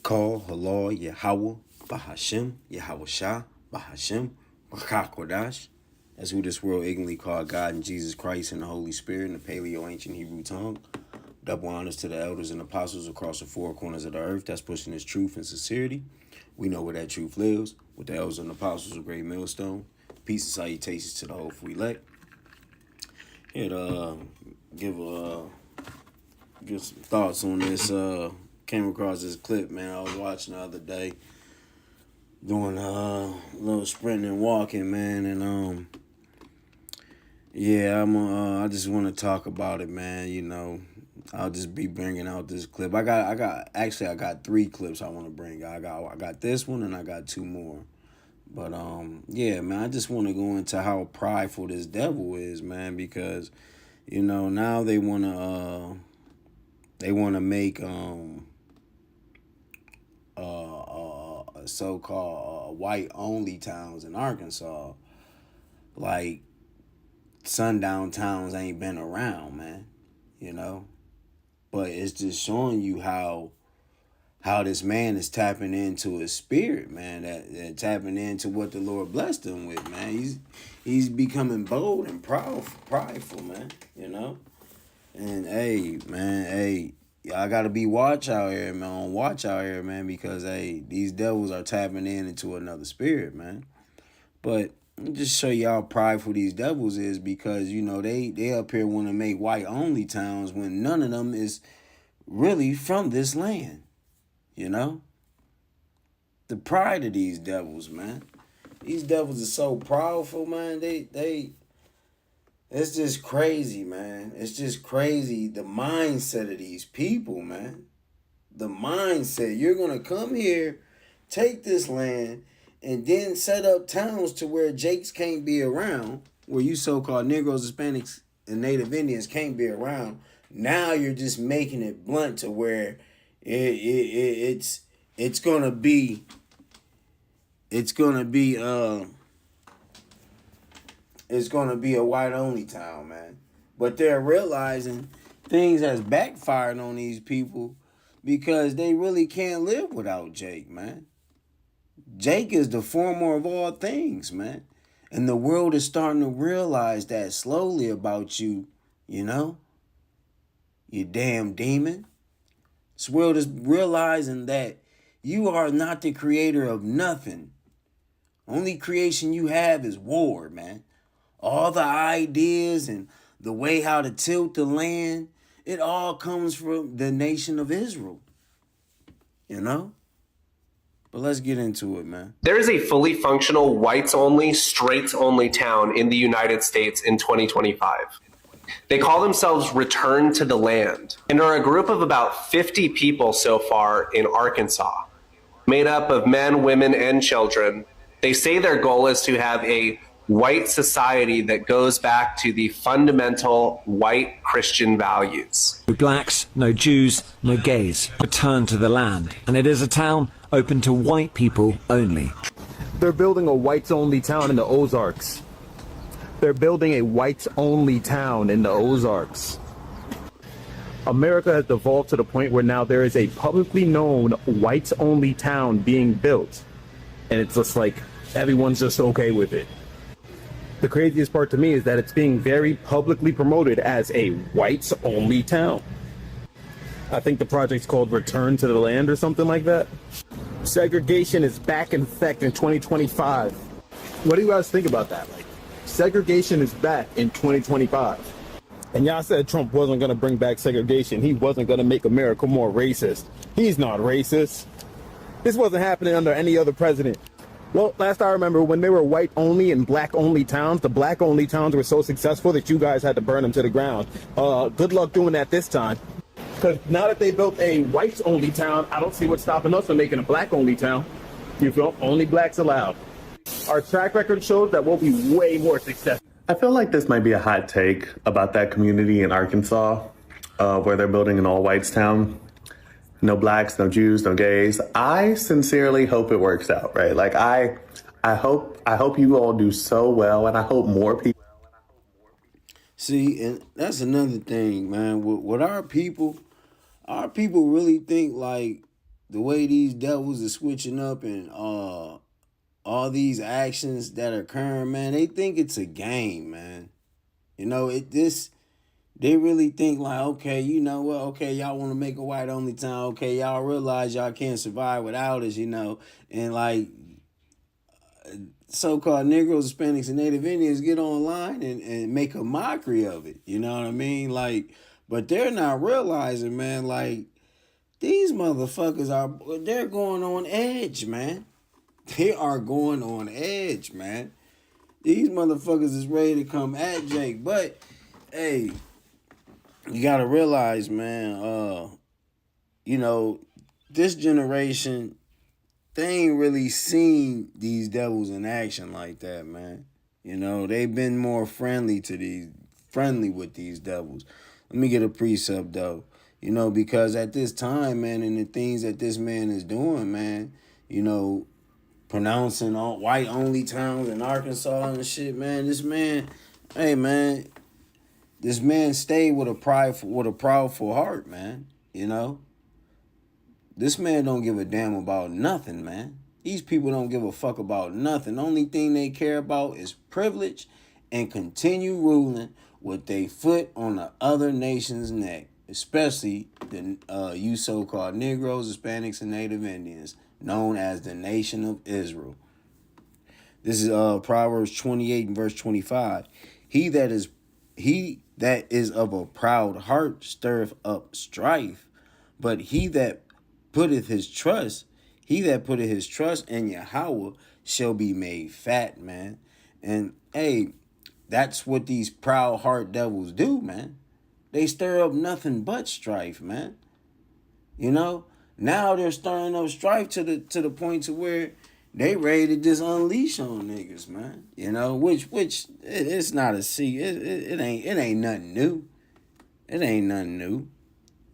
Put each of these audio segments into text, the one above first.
Call Halal Yahweh Bahashem Yahweh Shah Bahashem Bakakodash. That's who this world ignorantly called God and Jesus Christ and the Holy Spirit in the Paleo Ancient Hebrew tongue. Double honors to the elders and apostles across the four corners of the earth that's pushing this truth and sincerity. We know where that truth lives, with the elders and apostles of Great Millstone. Peace and salutations to the hopeful elect. Here to give some thoughts on this. Came across this clip, man. I was watching the other day, doing a little sprinting and walking, man, and yeah, I just want to talk about it, man. You know, I'll just be bringing out this clip. I got three clips I want to bring. I got this one and I got two more. But yeah, man, I just want to go into how prideful this devil is, man, because you know now they want to make so-called white only towns in Arkansas like sundown towns ain't been around, man. You know, but it's just showing you how this man is tapping into his spirit, man. That tapping into what the Lord blessed him with, man. He's becoming bold and prideful, man. You know, and hey, y'all gotta be watch out here, man. Watch out here, man, because these devils are tapping into another spirit, man. But just show you how prideful these devils is, because you know they up here want to make white only towns when none of them is really from this land. You know, the pride of these devils, man. These devils are so powerful, man. It's just crazy, man. It's just crazy, the mindset of these people, man. The mindset. You're going to come here, take this land, and then set up towns to where Jakes can't be around, where you so-called Negroes, Hispanics, and Native Indians can't be around. Now you're just making it blunt to where it's gonna be a white only town, man. But they're realizing things has backfired on these people because they really can't live without Jake, man. Jake is the former of all things, man. And the world is starting to realize that slowly about you, you know? You damn demon. This world is realizing that you are not the creator of nothing. Only creation you have is war, man. All the ideas and the way how to tilt the land, it all comes from the nation of Israel. You know? But let's get into it, man. There is a fully functional whites only, straights only town in the United States in 2025. They call themselves Return to the Land and are a group of about 50 people so far in Arkansas, made up of men, women, and children. They say their goal is to have a white society that goes back to the fundamental white Christian values. No blacks, no Jews, no gays. Return to the land. And it is a town open to white people only. They're building a whites-only town in the Ozarks. They're building a whites-only town in the Ozarks. America has devolved to the point where now there is a publicly known whites-only town being built. And it's just like, everyone's just okay with it. The craziest part to me is that it's being very publicly promoted as a whites-only town. I think the project's called Return to the Land or something like that. Segregation is back in effect in 2025. What do you guys think about that? Like, segregation is back in 2025. And y'all said Trump wasn't going to bring back segregation. He wasn't going to make America more racist. He's not racist. This wasn't happening under any other president. Well, last I remember, when they were white only and black only towns, the black only towns were so successful that you guys had to burn them to the ground. Good luck doing that this time. Because now that they built a whites only town, I don't see what's stopping us from making a black only town. You feel? Only blacks allowed. Our track record shows that we'll be way more successful. I feel like this might be a hot take about that community in Arkansas, where they're building an all-whites town. No blacks, no Jews, no gays. I sincerely hope it works out, right? Like I hope you all do so well, and I hope more people. See, and that's another thing, man. With our people really think like the way these devils are switching up and all these actions that are occurring, man, they think it's a game, man. You know, they really think like, okay, you know what, okay, y'all want to make a white only town, okay, y'all realize y'all can't survive without us, you know, and like so-called Negroes, Hispanics, and Native Indians get online and make a mockery of it, you know what I mean? Like, but they're not realizing, man, like, these motherfuckers they're going on edge, man. They are going on edge, man. These motherfuckers is ready to come at Jake. But, hey, you gotta realize, man, you know, this generation, they ain't really seen these devils in action like that, man. You know, they've been more friendly with these devils. Let me get a precept though. You know, because at this time, man, and the things that this man is doing, man, you know, pronouncing all white only towns in Arkansas and shit, man. This man, hey man, this man stayed with a proudful heart, man. You know, this man don't give a damn about nothing, man. These people don't give a fuck about nothing. The only thing they care about is privilege and continue ruling with their foot on the other nation's neck, especially the you so-called Negroes, Hispanics, and Native Indians, known as the Nation of Israel. This is Proverbs 28 and verse 25. He that is of a proud heart stirreth up strife, but he that putteth his trust in Yahweh shall be made fat, man. And hey, that's what these proud heart devils do, man. They stir up nothing but strife, man. You know, now they're stirring up strife to the point to where they ready to just unleash on niggas, man. You know, which it's not a secret. It ain't nothing new. It ain't nothing new.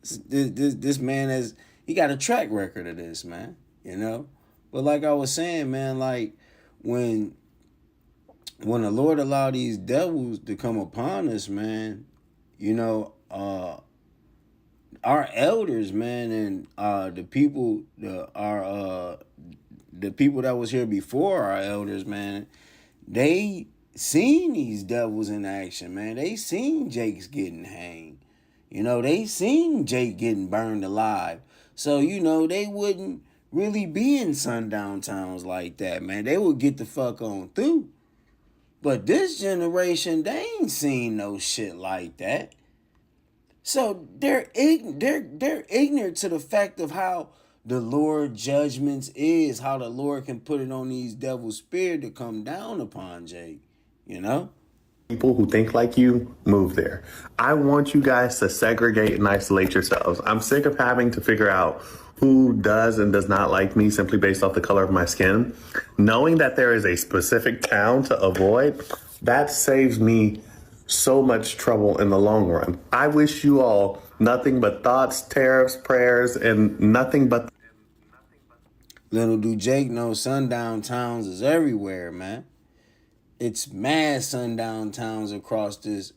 This man he got a track record of this, man. You know, but like I was saying, man, like when the Lord allowed these devils to come upon us, man, you know, our elders, man, and the people that was here before our elders, man, they seen these devils in action, man. They seen Jake's getting hanged. You know, they seen Jake getting burned alive. So, you know, they wouldn't really be in sundown towns like that, man. They would get the fuck on through. But this generation, they ain't seen no shit like that. So they're ignorant to the fact of how the Lord judgments is, how the Lord can put it on these devil's spirit to come down upon Jake, you know? People who think like you, move there. I want you guys to segregate and isolate yourselves. I'm sick of having to figure out who does and does not like me simply based off the color of my skin. Knowing that there is a specific town to avoid, that saves me so much trouble in the long run. I wish you all nothing but thoughts, tariffs, prayers, and nothing but... Little do Jake know sundown towns is everywhere, man. It's mad sundown towns across the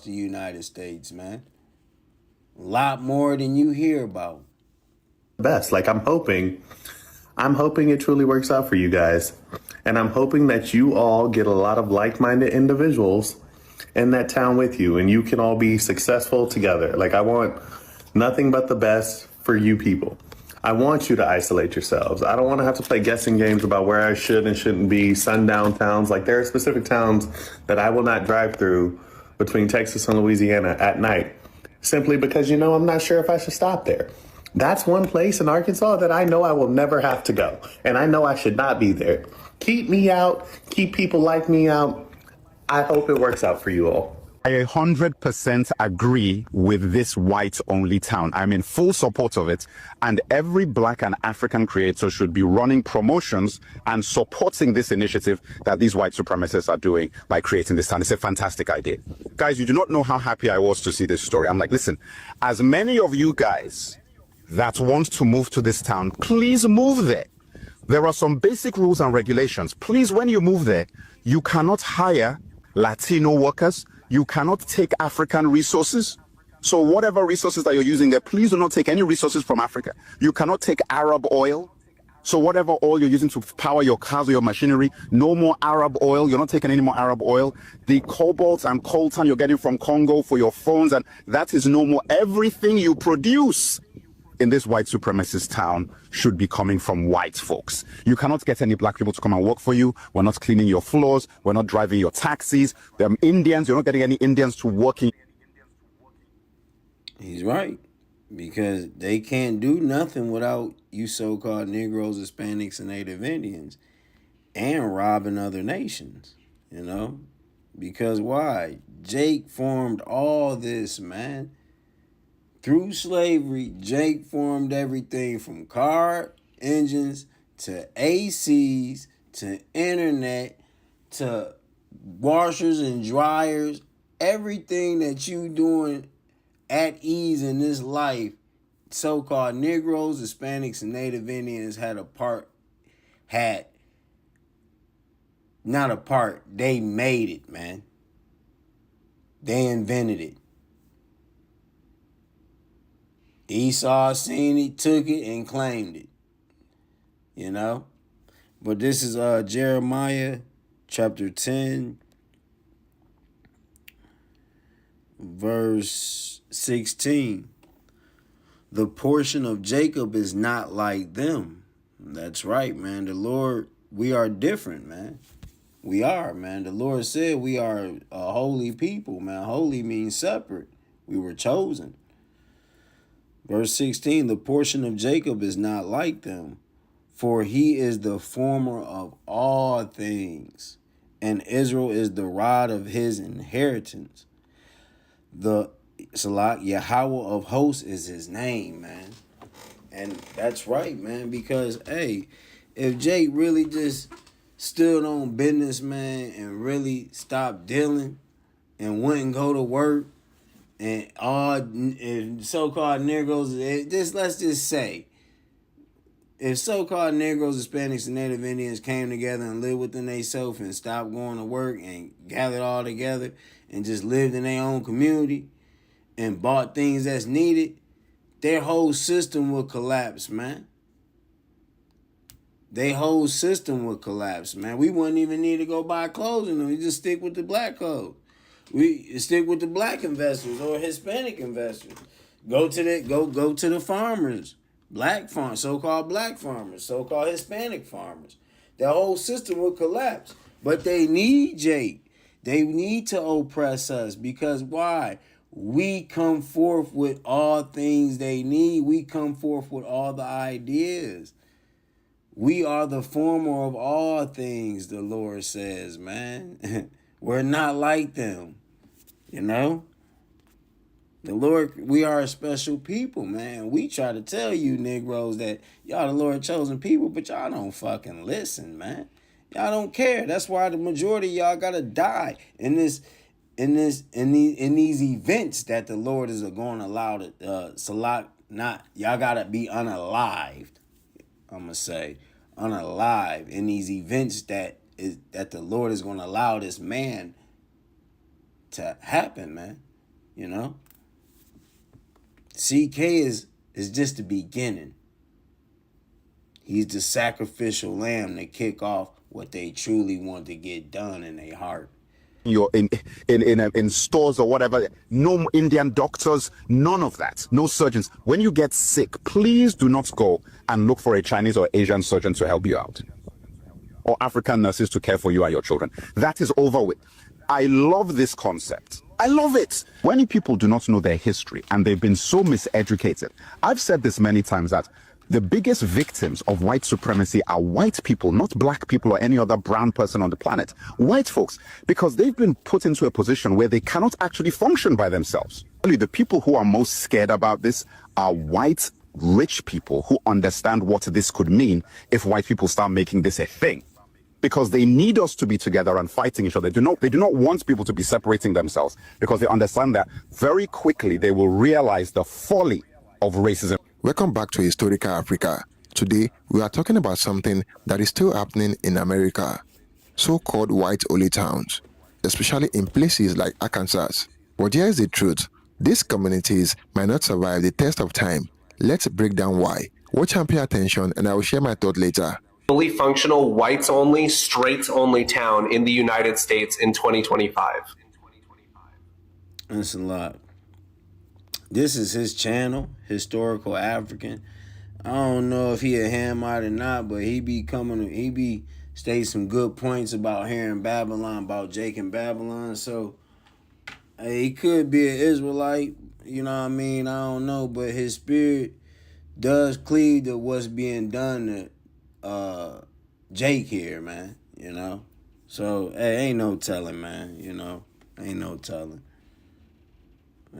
United States, man. A lot more than you hear about. best. Like I'm hoping it truly works out for you guys. And I'm hoping that you all get a lot of like-minded individuals in that town with you and you can all be successful together. Like I want nothing but the best for you people. I want you to isolate yourselves. I don't want to have to play guessing games about where I should and shouldn't be, sundown towns. Like there are specific towns that I will not drive through between Texas and Louisiana at night, simply because, I'm not sure if I should stop there. That's one place in Arkansas that I know I will never have to go. And I know I should not be there. Keep me out. Keep people like me out. I hope it works out for you all. I 100% agree with this white-only town. I'm in full support of it. And every Black and African creator should be running promotions and supporting this initiative that these white supremacists are doing by creating this town. It's a fantastic idea. Guys, you do not know how happy I was to see this story. I'm like, listen, as many of you guys that want to move to this town, please move there. There are some basic rules and regulations. Please, when you move there, you cannot hire Latino workers. You cannot take African resources. So whatever resources that you're using there, please do not take any resources from Africa. You cannot take Arab oil. So whatever oil you're using to power your cars or your machinery, no more Arab oil. You're not taking any more Arab oil. The cobalt and coltan you're getting from Congo for your phones, and that is no more. Everything you produce in this white supremacist town should be coming from white folks. You cannot get any black people to come and work for you. We're not cleaning your floors. We're not driving your taxis. Them Indians, you're not getting any Indians to work in. He's right. Because they can't do nothing without you so-called Negroes, Hispanics, and Native Indians and robbing other nations, you know? Because why? Jake formed all this, man. Through slavery, Jake formed everything from car engines to ACs to internet to washers and dryers. Everything that you doing at ease in this life, so-called Negroes, Hispanics, and Native Indians they made it, man. They invented it. Esau seen it, took it, and claimed it. You know? But this is Jeremiah chapter 10, verse 16. The portion of Jacob is not like them. That's right, man. The Lord, we are different, man. We are, man. The Lord said we are a holy people, man. Holy means separate. We were chosen. Verse 16, the portion of Jacob is not like them, for he is the former of all things, and Israel is the rod of his inheritance. The Salak Yahweh of hosts is his name, man. And that's right, man, because, hey, if Jake really just stood on business, man, and really stopped dealing and wouldn't go to work, and all so-called Negroes, let's just say, if so-called Negroes, Hispanics, and Native Indians came together and lived within themselves and stopped going to work and gathered all together and just lived in their own community and bought things that's needed, their whole system would collapse, man. Their whole system would collapse, man. We wouldn't even need to go buy clothes in them. We just stick with the black code. We stick with the black investors or Hispanic investors. Go to the farmers, black farmers, so-called black farmers, so-called Hispanic farmers. The whole system will collapse. But they need Jake. They need to oppress us because why? We come forth with all things they need. We come forth with all the ideas. We are the former of all things, the Lord says, man. We're not like them, you know? The Lord, we are a special people, man. We try to tell you Negroes that y'all the Lord chosen people, but y'all don't fucking listen, man. Y'all don't care. That's why the majority of y'all gotta die in these events that the Lord is going to allow y'all gotta be unalived. I'm gonna say unalive in these events that the Lord is going to allow this man to happen, man. You know, CK is just the beginning. He's the sacrificial lamb to kick off what they truly want to get done in their heart. You're in stores or whatever, no Indian doctors, none of that, no surgeons. When you get sick, please do not go and look for a Chinese or Asian surgeon to help you out, or African nurses to care for you and your children. That is over with. I love this concept. I love it. Many people do not know their history and they've been so miseducated. I've said this many times that the biggest victims of white supremacy are white people, not black people or any other brown person on the planet. White folks, because they've been put into a position where they cannot actually function by themselves. The people who are most scared about this are white, rich people who understand what this could mean if white people start making this a thing. Because they need us to be together and fighting each other. They do not want people to be separating themselves because they understand that very quickly they will realize the folly of racism. Welcome back to Historical Africa. Today, we are talking about something that is still happening in America, so-called white only towns, especially in places like Arkansas. But here is the truth. These communities might not survive the test of time. Let's break down why. Watch and pay attention, and I will share my thought later. Fully functional whites only, straights only town in the United States in 2025. That's a lot. This is his channel, Historical African. I don't know if he a Hamite or not, but he be stating some good points about here in Babylon, about Jake and Babylon. So he could be an Israelite, you know what I mean? I don't know, but his spirit does cleave to what's being done to Jake here, man, you know? So, hey, ain't no telling, man, you know? Ain't no telling.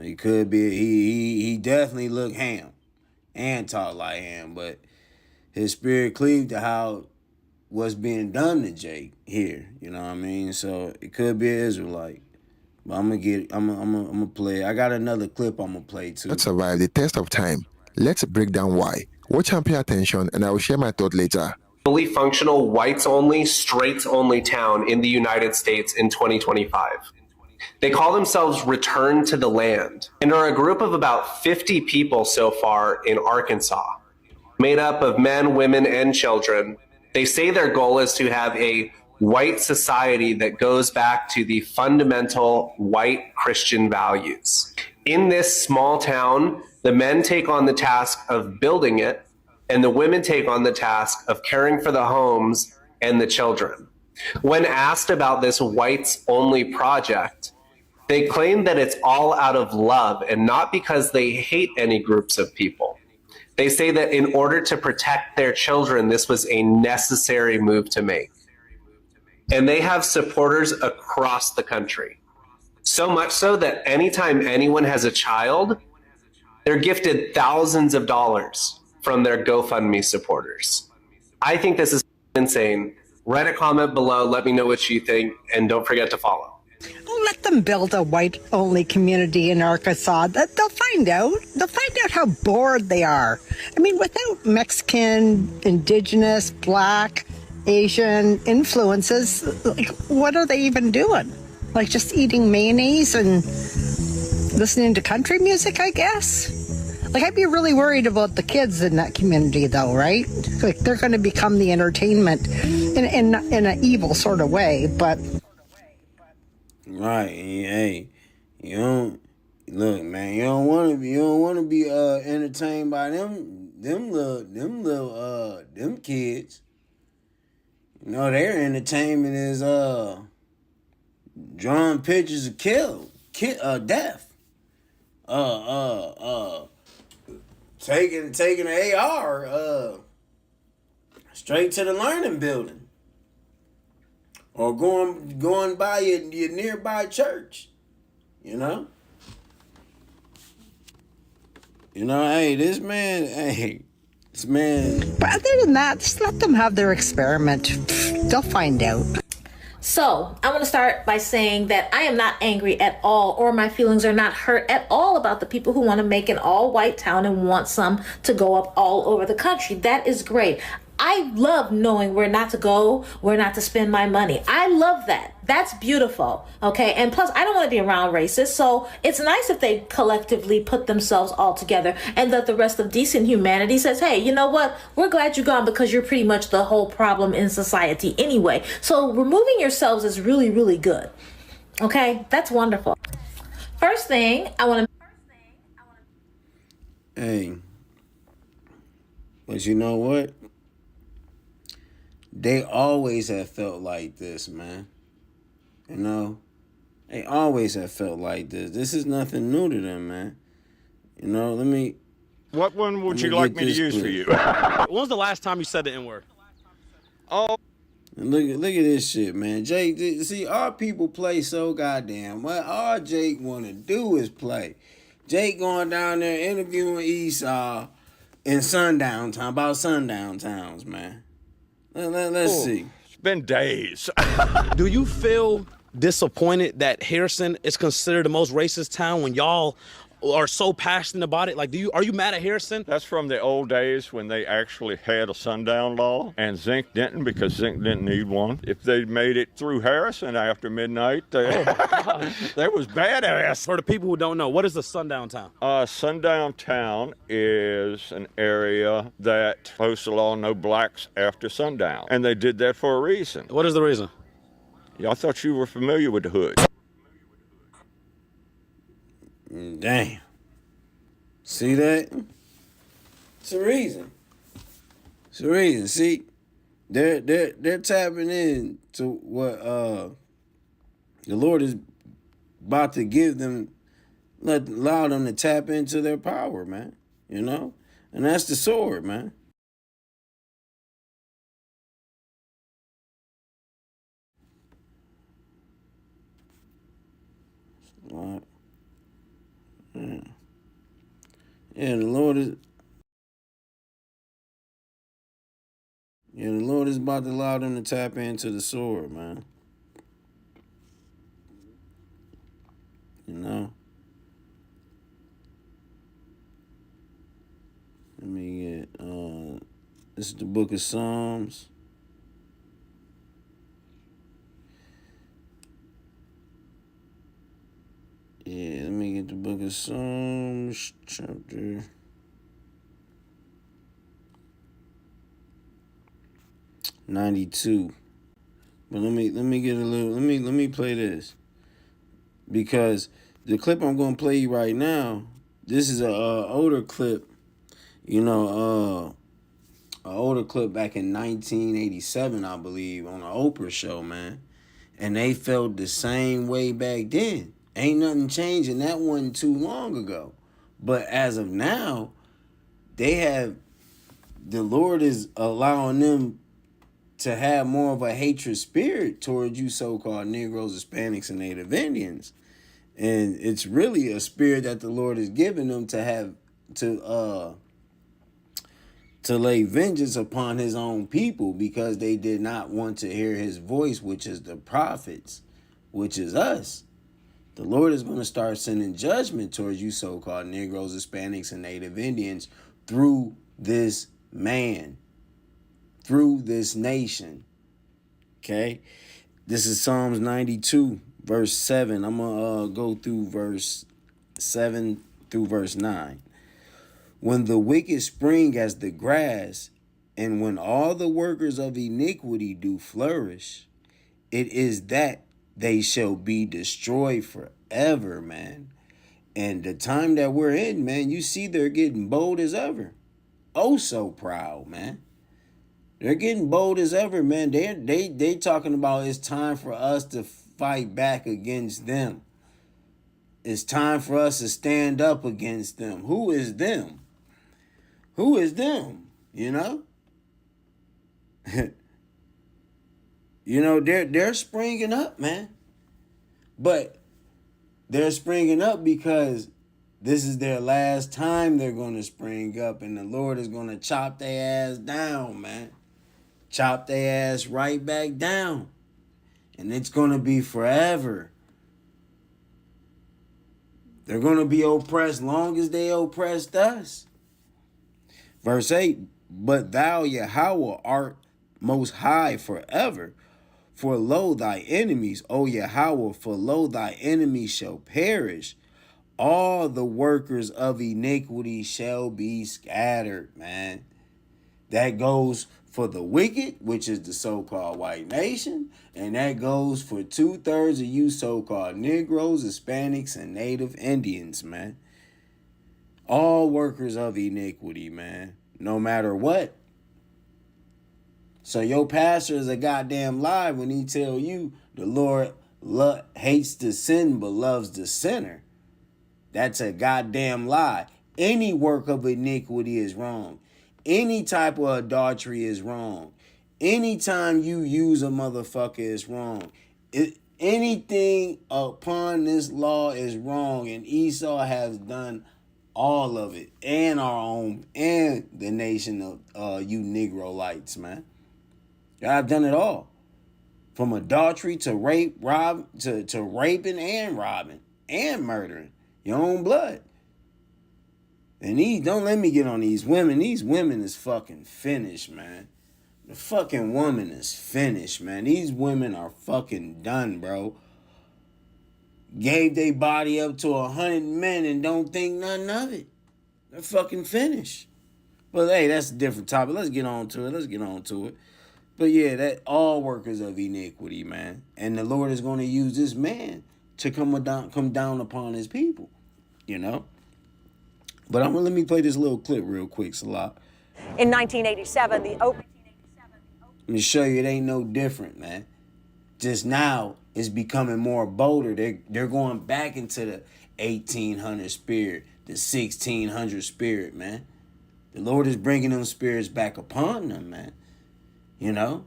He could be, he definitely look ham and talk like ham, but his spirit cleaved to how what's being done to Jake here, you know what I mean? So it could be an Israelite. But I'm gonna play. I got another clip I'm gonna play too. Let's survive the test of time. Let's break down why. Watch and pay attention, and I will share my thought later. Fully functional whites only, straights only town in the United States in 2025. They call themselves Return to the Land and are a group of about 50 people so far in Arkansas, made up of men, women, and children. They say their goal is to have a white society that goes back to the fundamental white Christian values. In this small town, the men take on the task of building it, and the women take on the task of caring for the homes and the children. When asked about this whites only project, they claim that it's all out of love and not because they hate any groups of people. They say that in order to protect their children, this was a necessary move to make. And they have supporters across the country. So much so that anytime anyone has a child, they're gifted thousands of dollars from their GoFundMe supporters. I think this is insane. Write a comment below, let me know what you think, and don't forget to follow. Let them build a white-only community in Arkansas. They'll find out. They'll find out how bored they are. I mean, without Mexican, indigenous, black, Asian influences, like, what are they even doing? Like just eating mayonnaise and listening to country music, I guess? Like, I'd be really worried about the kids in that community, though, right? Like, they're going to become the entertainment in an evil sort of way, but... Right, hey, you don't look, man. You don't want to be entertained by them kids. You know, their entertainment is drawing pictures of death. Taking an AR straight to the learning building. Or going by your nearby church, you know? Hey, this man. But other than that, just let them have their experiment. They'll find out. So, I want to start by saying that I am not angry at all, or my feelings are not hurt at all about the people who want to make an all-white town and want some to go up all over the country. That is great. I love knowing where not to go, where not to spend my money. I love that. That's beautiful, okay? And plus, I don't want to be around racists, so it's nice if they collectively put themselves all together and that the rest of decent humanity says, hey, you know what? We're glad you're gone because you're pretty much the whole problem in society anyway. So removing yourselves is really, really good, okay? That's wonderful. First thing, I want to... Hey, but you know what? They always have felt like this, man. You know? They always have felt like this. This is nothing new to them, man. You know, What one would you like me to use for you? When was the last time you said the N-word? Oh. Look at this shit, man. Jake, see, our people play so goddamn well. All Jake want to do is play. Jake going down there interviewing Esau in sundown town, about sundown towns, man. Let's see. It's been days. Do you feel disappointed that Harrison is considered the most racist town when y'all are so passionate about it? Like, are you mad at Harrison? That's from the old days when they actually had a sundown law, and Zinc didn't, because Zinc didn't need one. If they made it through Harrison after midnight, they was badass. For the people who don't know, what is a sundown town? Sundown town is an area that posts the law, no blacks after sundown, and they did that for a reason. What is the reason? Yeah, I thought you were familiar with the hood. Damn. See that? It's a reason. It's a reason. See, they're tapping in to what the Lord is about to give them. Allow them to tap into their power, man. You know, and that's the sword, man. Right. Yeah, the Lord is. Yeah, the Lord is about to allow them to tap into the sword, man. You know. Let me get. This is the Book of Psalms. Yeah, let me get the Book of Psalms, chapter 92. But let me get a little. Let me play this, because the clip I'm gonna play you right now. This is a older clip. You know, an older clip back in 1987, I believe, on an Oprah show, man. And they felt the same way back then. Ain't nothing changing. That wasn't too long ago. But as of now, the Lord is allowing them to have more of a hatred spirit towards you so-called Negroes, Hispanics, and Native Indians. And it's really a spirit that the Lord has given them to have to lay vengeance upon his own people, because they did not want to hear his voice, which is the prophets, which is us. The Lord is going to start sending judgment towards you so-called Negroes, Hispanics, and Native Indians through this man, through this nation. Okay? This is Psalms 92, verse 7. I'm going to go through verse 7 through verse 9. When the wicked spring as the grass, and when all the workers of iniquity do flourish, it is that they shall be destroyed forever, man. And the time that we're in, man, you see they're getting bold as ever. Oh, so proud, man. They're getting bold as ever, man. They talking about it's time for us to fight back against them. It's time for us to stand up against them. Who is them? Who is them? You know? You know, they're springing up, man. But they're springing up because this is their last time they're going to spring up, and the Lord is going to chop their ass down, man. Chop their ass right back down. And it's going to be forever. They're going to be oppressed long as they oppressed us. Verse 8, but thou, Yahweh, art most high forever. For lo, thy enemies, O Yahweh, for lo, thy enemies shall perish. All the workers of iniquity shall be scattered, man. That goes for the wicked, which is the so-called white nation. And that goes for 2/3 of you so-called Negroes, Hispanics, and Native Indians, man. All workers of iniquity, man. No matter what. So your pastor is a goddamn lie when he tell you the Lord hates the sin but loves the sinner. That's a goddamn lie. Any work of iniquity is wrong. Any type of adultery is wrong. Anytime you use a motherfucker is wrong. Anything upon this law is wrong, and Esau has done all of it, and our own, and the nation of you Negroites, man. I've done it all, from adultery to rape, to raping and robbing and murdering your own blood. And don't let me get on these women. These women is fucking finished, man. The fucking woman is finished, man. These women are fucking done, bro. Gave their body up to 100 men and don't think nothing of it. They're fucking finished. But hey, that's a different topic. Let's get on to it. But yeah, that all workers of iniquity, man. And the Lord is going to use this man to come down upon his people, you know. But let me play this little clip real quick, Salah. In 1987, Let me show you it ain't no different, man. Just now, it's becoming more bolder. They're going back into the 1800 spirit, the 1600 spirit, man. The Lord is bringing them spirits back upon them, man. You know?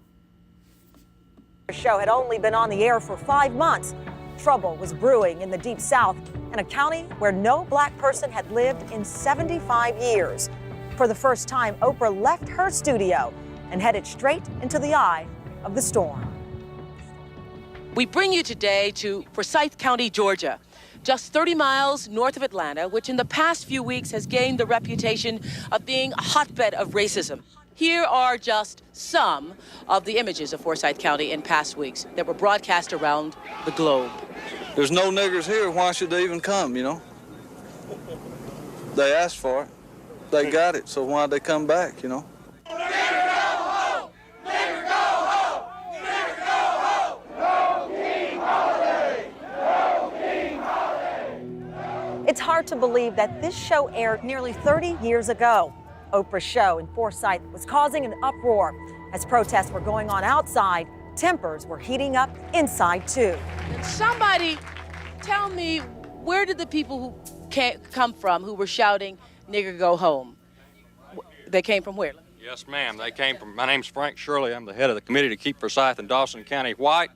The show had only been on the air for 5 months. Trouble was brewing in the Deep South, in a county where no black person had lived in 75 years. For the first time, Oprah left her studio and headed straight into the eye of the storm. We bring you today to Forsyth County, Georgia, just 30 miles north of Atlanta, which in the past few weeks has gained the reputation of being a hotbed of racism. Here are just some of the images of Forsyth County in past weeks that were broadcast around the globe. There's no niggers here. Why should they even come, you know? They asked for it. They got it, so why'd they come back, you know? It's hard to believe that this show aired nearly 30 years ago. Oprah's show in Forsyth was causing an uproar. As protests were going on outside, tempers were heating up inside too. Somebody tell me, where did the people who come from who were shouting, "Nigger, go home"? They came from where? Yes, ma'am. They came from, my name's Frank Shirley. I'm the head of the committee to keep Forsyth and Dawson County white.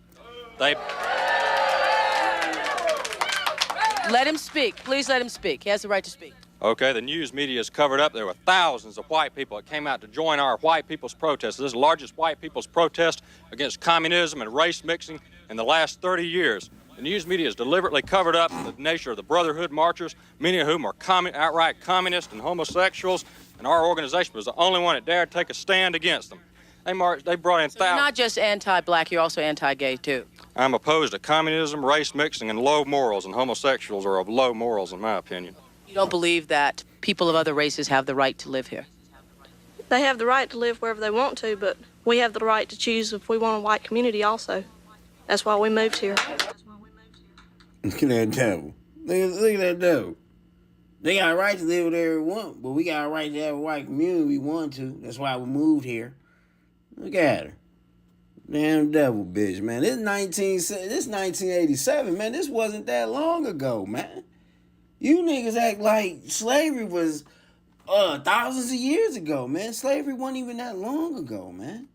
Let him speak. Please let him speak. He has the right to speak. Okay, the news media is covered up. There were thousands of white people that came out to join our white people's protest. This is the largest white people's protest against communism and race mixing in the last 30 years. The news media has deliberately covered up the nature of the Brotherhood marchers, many of whom are outright communists and homosexuals, and our organization was the only one that dared take a stand against them. They brought in So you're thousands. not just anti-black, you're also anti-gay too. I'm opposed to communism, race mixing, and low morals, and homosexuals are of low morals, in my opinion. You don't believe that people of other races have the right to live here? They have the right to live wherever they want to, but we have the right to choose if we want a white community also. That's why we moved here. Look at that devil. Look at that devil. They got a right to live where they want, but we got a right to have a white community we want to. That's why we moved here. Look at her. Damn devil bitch, man. This 1987, man. This wasn't that long ago, man. You niggas act like slavery was thousands of years ago, man. Slavery wasn't even that long ago, man.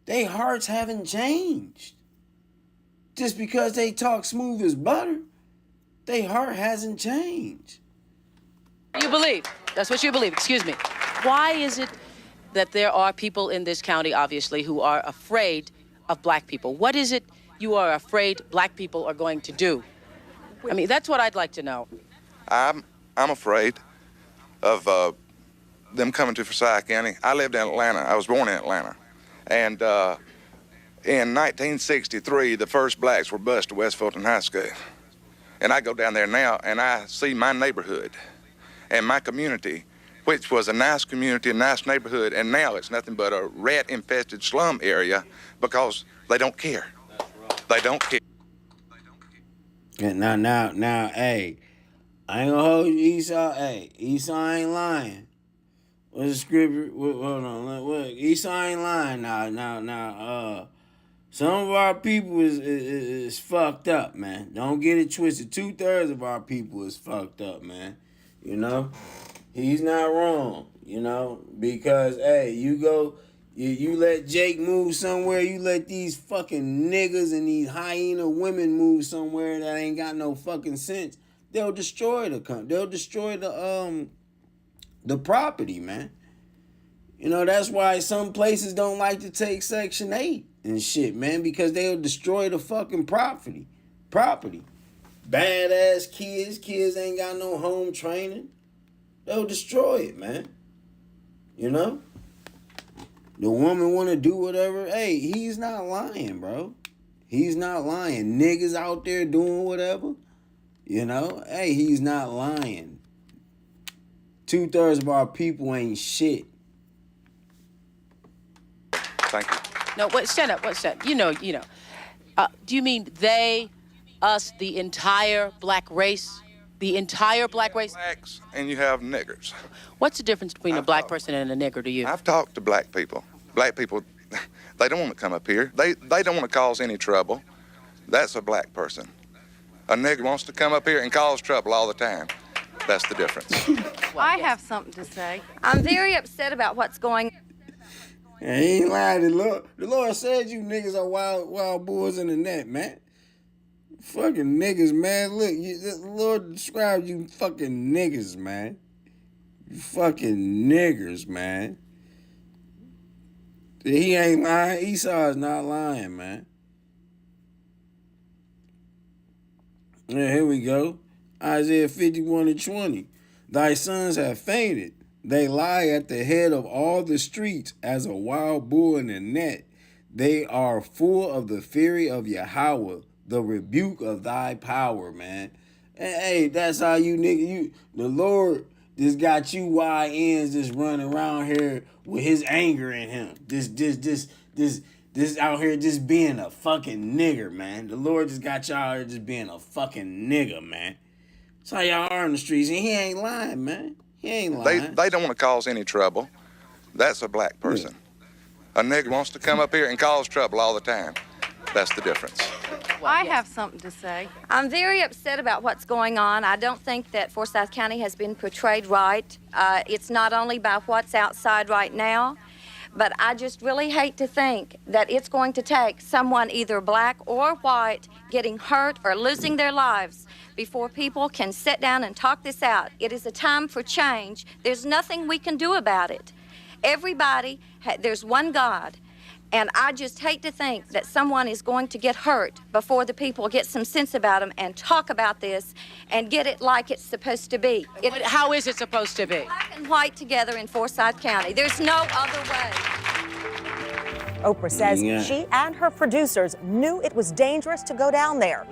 They hearts haven't changed. Just because they talk smooth as butter, they heart hasn't changed. You believe. That's what you believe. Excuse me. Why is it that there are people in this county, obviously, who are afraid of black people? What is it you are afraid black people are going to do? I mean, that's what I'd like to know. I'm afraid of them coming to Forsyth County. I lived in Atlanta. I was born in Atlanta. And in 1963, the first blacks were bused to West Fulton High School. And I go down there now, and I see my neighborhood and my community, which was a nice community, a nice neighborhood, and now it's nothing but a rat-infested slum area because they don't care. They don't care. Yeah, now, hey, I ain't gonna hold you, Esau. Hey, Esau ain't lying. What's the scripture? Hold on, what? Esau ain't lying. Now, some of our people is fucked up, man. Don't get it twisted. 2/3 of our people is fucked up, man. You know, he's not wrong. You know, because hey, you let Jake move somewhere, you let these fucking niggas and these hyena women move somewhere that ain't got no fucking sense. They'll destroy they'll destroy the property, man. You know, that's why some places don't like to take Section 8 and shit, man, because they'll destroy the fucking property. Badass kids ain't got no home training. they'll destroy it, man. You know? The woman want to do whatever. Hey, he's not lying, bro. He's not lying. Niggas out there doing whatever. You know? Hey, he's not lying. 2/3 of our people ain't shit. Thank you. No, wait, stand up. You know. Do you mean they, us, the entire black race? The entire black race? Blacks and you have niggers. What's the difference between a black person and a nigger to you? I've talked to black people. Black people, they don't want to come up here. They don't want to cause any trouble. That's a black person. A nigger wants to come up here and cause trouble all the time. That's the difference. I have something to say. I'm very upset about what's going on. And he ain't lying. The Lord said you niggas are wild boys in the net, man. Fucking niggas, man. Look, the Lord described you fucking niggas, man. You fucking niggers, man. He ain't lying. Esau is not lying, man. Yeah, here we go. Isaiah 51:20. Thy sons have fainted. They lie at the head of all the streets as a wild bull in a net. They are full of the fury of Yahweh, the rebuke of thy power, man. And, hey, that's how you nigga, the Lord just got you YNs just running around here with his anger in him. This out here just being a fucking nigger, man. The Lord just got y'all out here just being a fucking nigger, man. That's how y'all are in the streets, and he ain't lying, man. He ain't lying. They don't want to cause any trouble. That's a black person. A nigger wants to come up here and cause trouble all the time. That's the difference. I have something to say. I'm very upset about what's going on. I don't think that Forsyth County has been portrayed right. It's not only by what's outside right now, but I just really hate to think that it's going to take someone either black or white getting hurt or losing their lives before people can sit down and talk this out. It is a time for change. There's nothing we can do about it. Everybody, there's one God. And I just hate to think that someone is going to get hurt before the people get some sense about them and talk about this and get it like it's supposed to be. How is it supposed to be? Black and white together in Forsyth County. There's no other way. Oprah says she and her producers knew it was dangerous to go down there,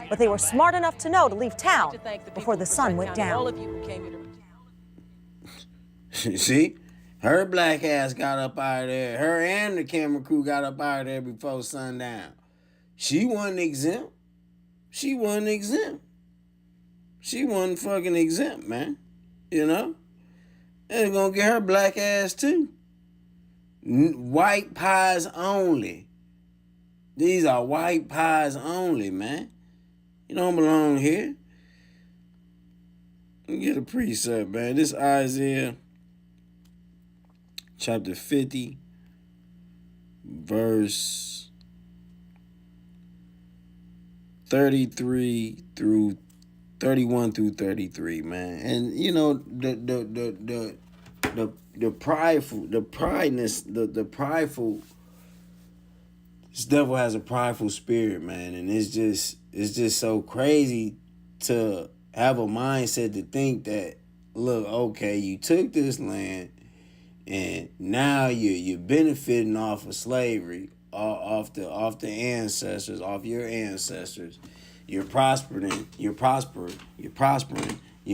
but they were smart enough to know to leave town before the sun went down. See? Her black ass got up out of there. Her and the camera crew got up out of there before sundown. She wasn't exempt. She wasn't fucking exempt, man. You know? They're gonna get her black ass too. White pies only. These are white pies only, man. You don't belong here. Let me get a precept, man. This Isaiah chapter 50, verse 33 through 31 through 33, man. And you know the prideful, this devil has a prideful spirit, man, and it's just so crazy to have a mindset to think that, look, okay, you took this land and now you're benefiting off of slavery, off your ancestors. You're prospering. Your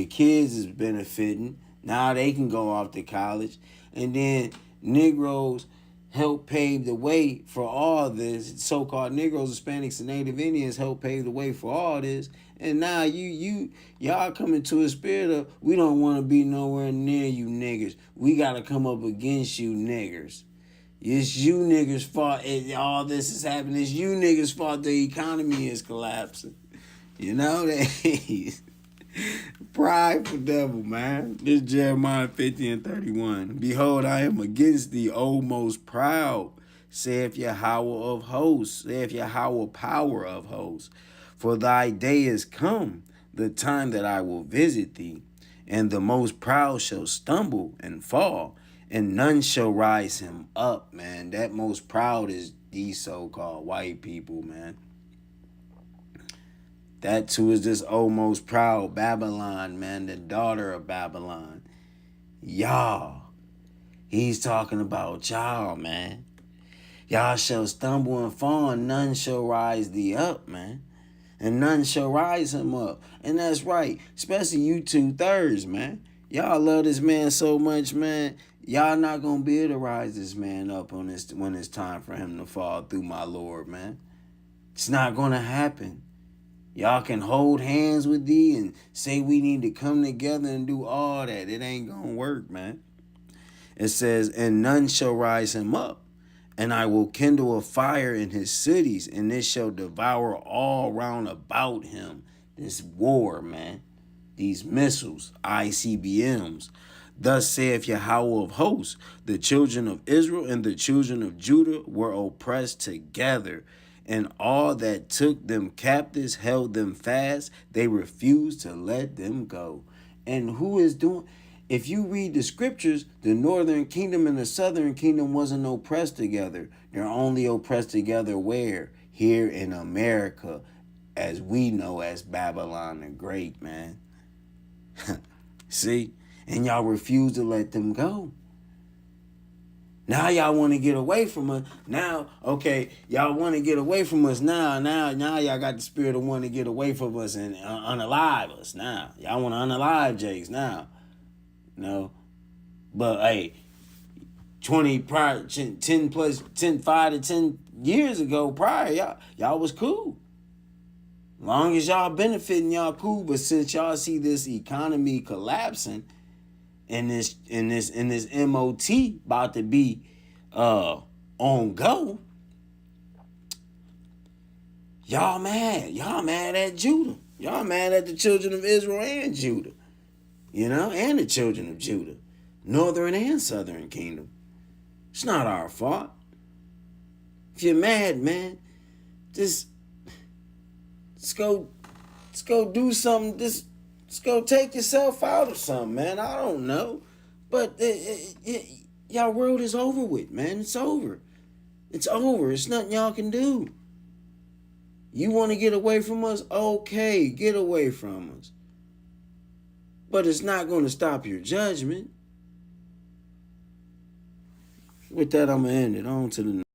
kids is benefiting. Now they can go off to college. And then Negroes help pave the way for all this. So-called Negroes, Hispanics, and Native Indians help pave the way for all this. And now y'all come into a spirit of, we don't want to be nowhere near you niggers. We got to come up against you niggers. It's you niggers' fault all this is happening. It's you niggers' fault the economy is collapsing. You know, prideful devil, man. This Jeremiah 50:31. Behold, I am against thee, O most proud, saith Yahweh of hosts, saith Yahweh power of hosts. For thy day is come, the time that I will visit thee, and the most proud shall stumble and fall, and none shall rise him up, man. That most proud is these so-called white people, man. That too is this most proud Babylon, man, the daughter of Babylon. Y'all. He's talking about y'all, man. Y'all shall stumble and fall, and none shall rise thee up, man. And none shall rise him up. And that's right. Especially you 2/3, man. Y'all love this man so much, man. Y'all not gonna be able to rise this man up on this when it's time for him to fall through, my Lord, man. It's not gonna happen. Y'all can hold hands with thee and say we need to come together and do all that. It ain't gonna work, man. It says, and none shall rise him up. And I will kindle a fire in his cities, and it shall devour all round about him. This war, man. These missiles, ICBMs. Thus saith Yahweh of hosts, the children of Israel and the children of Judah were oppressed together, and all that took them captives held them fast. They refused to let them go. And who is doing? If you read the scriptures, the northern kingdom and the southern kingdom wasn't oppressed together. They're only oppressed together where? Here in America, as we know as Babylon the Great, man. See? And y'all refuse to let them go. Now y'all want to get away from us. Now, okay, y'all want to get away from us now. Now y'all got the spirit of wanting to get away from us and unalive us now. Y'all want to unalive Jakes now. No. But hey, 10 5 to 10 years ago prior, y'all was cool. Long as y'all benefiting, y'all cool. But since y'all see this economy collapsing and this MOT about to be on go, y'all mad. Y'all mad at Judah. Y'all mad at the children of Israel and Judah. You know, and the children of Judah. Northern and southern kingdom. It's not our fault. If you're mad, man, just go do something. Just go take yourself out of something, man. I don't know. But y'all world is over with, man. It's over. It's over. It's nothing y'all can do. You want to get away from us? Okay, get away from us. But it's not going to stop your judgment. With that, I'm going to end it. On to the next.